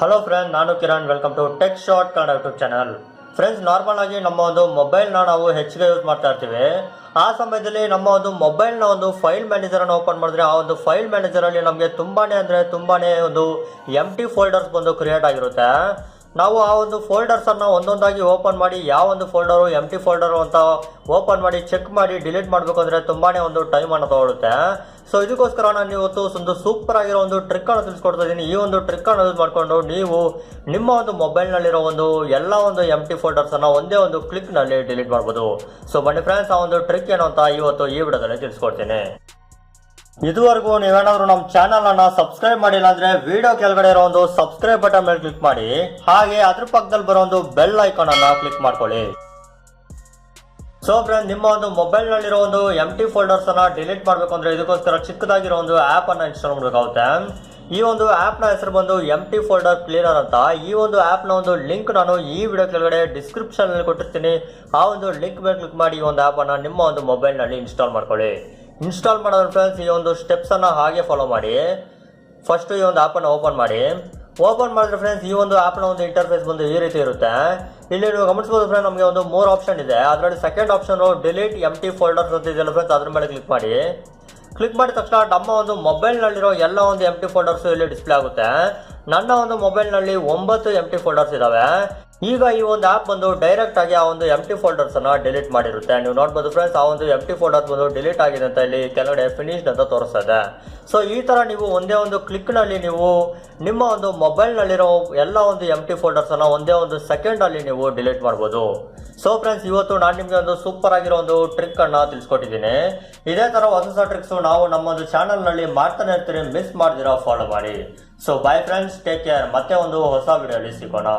Hello friend, ನಾನು Kiran. Welcome to tech short Kannada YouTube channel. Friends, normal ಆಗಿ ನಮ್ಮ ಒಂದು ಮೊಬೈಲ್ನ ನಾವು ಹೆಚ್ಚಿಗೆ ಯೂಸ್ ಮಾಡ್ತಾ ಇರ್ತೀವಿ. ಆ ಸಮಯದಲ್ಲಿ ನಮ್ಮ ಒಂದು ಮೊಬೈಲ್ನ ಒಂದು ಫೈಲ್ ಮ್ಯಾನೇಜರನ್ನು ಓಪನ್ ಮಾಡಿದ್ರೆ ಆ ಒಂದು ಫೈಲ್ ಮ್ಯಾನೇಜರಲ್ಲಿ ನಮಗೆ ತುಂಬಾನೇ ಒಂದು ಎಂಟಿ ಫೋಲ್ಡರ್ಸ್ ಬಂದು ಕ್ರಿಯೇಟ್ ಆಗಿರುತ್ತೆ. ನಾವು ಆ ಒಂದು ಫೋಲ್ಡರ್ಸನ್ನು ಒಂದೊಂದಾಗಿ ಓಪನ್ ಮಾಡಿ ಯಾವ ಒಂದು ಫೋಲ್ಡರು ಎಂಟಿ ಫೋಲ್ಡರು ಅಂತ ಓಪನ್ ಮಾಡಿ ಚೆಕ್ ಮಾಡಿ ಡಿಲೀಟ್ ಮಾಡಬೇಕು ಅಂದರೆ ತುಂಬಾನೇ ಒಂದು ಟೈಮನ್ನು ತಗೊಳುತ್ತೆ. ಸೊ ಇದಕ್ಕೋಸ್ಕರ ನಾನು ಇವತ್ತು ಒಂದು ಸೂಪರ್ ಆಗಿರೋ ಒಂದು ಟ್ರಿಕ್ ಅನ್ನು ತಿಳಿಸ್ಕೊಡ್ತಾ ಇದ್ದೀನಿ. ಈ ಒಂದು ಟ್ರಿಕ್ ಅನ್ನು ಯೂಸ್ ಮಾಡಿಕೊಂಡು ನೀವು ನಿಮ್ಮ ಒಂದು ಮೊಬೈಲ್ನಲ್ಲಿರೋ ಒಂದು ಎಲ್ಲ ಒಂದು ಎಂಟಿ ಫೋಲ್ಡರ್ಸನ್ನು ಒಂದೇ ಒಂದು ಕ್ಲಿಕ್ನಲ್ಲಿ ಡಿಲೀಟ್ ಮಾಡ್ಬೋದು. ಸೊ ಬನ್ನಿ ಫ್ರೆಂಡ್ಸ್, ಆ ಒಂದು ಟ್ರಿಕ್ ಏನು ಅಂತ ಇವತ್ತು ಈ ವಿಡಿಯೋದಲ್ಲಿ ತಿಳಿಸ್ಕೊಡ್ತೀನಿ. ಇದುವರೆಗೂ ನೀವೇನಾದ್ರೂ ನಮ್ಮ ಚಾನಲ್ ಅನ್ನ ಸಬ್ಸ್ಕ್ರೈಬ್ ಮಾಡಿಲ್ಲ ಅಂದ್ರೆ ವಿಡಿಯೋ ಕೆಳಗಡೆ ಇರೋ ಒಂದು ಸಬ್ಸ್ಕ್ರೈಬ್ ಬಟನ್ ಮೇಲೆ ಕ್ಲಿಕ್ ಮಾಡಿ, ಹಾಗೆ ಅದ್ರ ಪಕ್ಕದಲ್ಲಿ ಬರೋ ಒಂದು ಬೆಲ್ ಐಕಾನ್ ಅನ್ನ ಕ್ಲಿಕ್ ಮಾಡ್ಕೊಳ್ಳಿ. ಸೊ ಫ್ರೆಂಡ್, ನಿಮ್ಮ ಒಂದು ಮೊಬೈಲ್ ನಲ್ಲಿರೋ ಒಂದು ಎಂಟಿ ಫೋಲ್ಡರ್ಸ್ ಅನ್ನ ಡಿಲೀಟ್ ಮಾಡಬೇಕು ಅಂದ್ರೆ ಇದಕ್ಕೋಸ್ಕರ ಚಿಕ್ಕದಾಗಿರೋ ಒಂದು ಆಪ್ ಅನ್ನ ಇನ್ಸ್ಟಾಲ್ ಮಾಡಬೇಕಾಗುತ್ತೆ. ಈ ಒಂದು ಆಪ್ ನ ಹೆಸರು ಬಂದು ಎಂಟಿ ಫೋಲ್ಡರ್ ಕ್ಲೀನರ್ ಅಂತ. ಈ ಒಂದು ಆಪ್ ನ ಒಂದು ಲಿಂಕ್ ನಾನು ಈ ವಿಡಿಯೋ ಕೆಳಗಡೆ ಡಿಸ್ಕ್ರಿಪ್ಷನ್ ಅಲ್ಲಿ ಕೊಟ್ಟಿರ್ತೀನಿ. ಆ ಒಂದು ಲಿಂಕ್ ಮೇಲೆ ಕ್ಲಿಕ್ ಮಾಡಿ ಈ ಒಂದು ಆಪ್ ಅನ್ನ ನಿಮ್ಮ ಒಂದು ಮೊಬೈಲ್ ನಲ್ಲಿ ಇನ್ಸ್ಟಾಲ್ ಮಾಡ್ಕೊಳ್ಳಿ. ಇನ್ಸ್ಟಾಲ್ ಮಾಡೋದ್ರ ಫ್ರೆಂಡ್ಸ್, ಈ ಒಂದು ಸ್ಟೆಪ್ಸ್ ಅನ್ನ ಹಾಗೆ ಫಾಲೋ ಮಾಡಿ. ಫಸ್ಟ್ ಈ ಒಂದು ಆಪ್ ಅನ್ನು ಓಪನ್ ಮಾಡಿ. ಓಪನ್ ಮಾಡಿದ್ರೆ ಫ್ರೆಂಡ್ಸ್, ಈ ಒಂದು ಆಪ್ ನ ಒಂದು ಇಂಟರ್ಫೇಸ್ ಬಂದು ಈ ರೀತಿ ಇರುತ್ತೆ. ಇಲ್ಲಿ ನೀವು ಗಮನಿಸಬಹುದು ಫ್ರೆಂಡ್, ನಮಗೆ ಒಂದು 3 ಆಪ್ಷನ್ ಇದೆ. ಅದರಲ್ಲಿ ಸೆಕೆಂಡ್ ಆಪ್ಷನ್ ಡಿಲೀಟ್ ಎಂಟಿ ಫೋಲ್ಡರ್ಸ್ ಅಂತ ಇದೆಯಲ್ಲ ಫ್ರೆಂಡ್ಸ್, ಅದ್ರ ಮೇಲೆ ಕ್ಲಿಕ್ ಮಾಡಿ. ಕ್ಲಿಕ್ ಮಾಡಿದ ತಕ್ಷಣ ನಮ್ಮ ಒಂದು ಮೊಬೈಲ್ ನಲ್ಲಿರೋ ಎಲ್ಲ ಒಂದು ಎಂಟಿ ಫೋಲ್ಡರ್ಸ್ ಇಲ್ಲಿ ಡಿಸ್ಪ್ಲೇ ಆಗುತ್ತೆ. ನನ್ನ ಒಂದು ಮೊಬೈಲ್ ನಲ್ಲಿ 9 ಎಂಟಿ ಫೋಲ್ಡರ್ಸ್ ಇದಾವೆ. ಈಗ ಈ ಒಂದು ಆಪ್ ಬಂದು ಡೈರೆಕ್ಟ್ ಆಗಿ ಆ ಒಂದು ಎಂಟಿ ಫೋಲ್ಡರ್ಸ್ ಅನ್ನ ಡಿಲೀಟ್ ಮಾಡಿರುತ್ತೆ. ನೀವು ನೋಡಬಹುದು ಫ್ರೆಂಡ್ಸ್, ಆ ಒಂದು ಎಂಟಿ ಫೋಲ್ಡರ್ಸ್ ಬಂದು ಡಿಲೀಟ್ ಆಗಿದೆ ಅಂತ ಇಲ್ಲಿ ಕೆಳಗಡೆ ಫಿನಿಶ್ಡ್ ಅಂತ ತೋರಿಸ್ತಾ ಇದೆ. ಸೊ ಈ ತರ ನೀವು ಒಂದೇ ಒಂದು ಕ್ಲಿಕ್ ನಲ್ಲಿ ನೀವು ನಿಮ್ಮ ಒಂದು ಮೊಬೈಲ್ ನಲ್ಲಿರೋ ಎಲ್ಲ ಒಂದು ಎಂಟಿ ಫೋಲ್ಡರ್ಸ್ ಅನ್ನ ಒಂದೇ ಒಂದು ಸೆಕೆಂಡ್ ಅಲ್ಲಿ ನೀವು ಡಿಲೀಟ್ ಮಾಡಬಹುದು. ಸೊ ಫ್ರೆಂಡ್ಸ್, ಇವತ್ತು ನಾನು ನಿಮಗೆ ಒಂದು ಸೂಪರ್ ಆಗಿರೋ ಒಂದು ಟ್ರಿಕ್ ಅನ್ನ ತಿಳಿಸ್ಕೊಟ್ಟಿದ್ದೀನಿ. ಇದೇ ತರ ಹೊಸ ಟ್ರಿಕ್ಸ್ ನಾವು ನಮ್ಮ ಒಂದು ಚಾನಲ್ ನಲ್ಲಿ ಮಾಡ್ತಾನೆ ಇರ್ತೀರಿ. ಮಿಸ್ ಮಾಡಿದಿರಾ ಫಾಲೋ ಮಾಡಿ. So by friends, take care. ಮತ್ತೆ ಒಂದು ಹೊಸ ವಿಡಿಯೋಲಿ ಸಿಗೋಣ.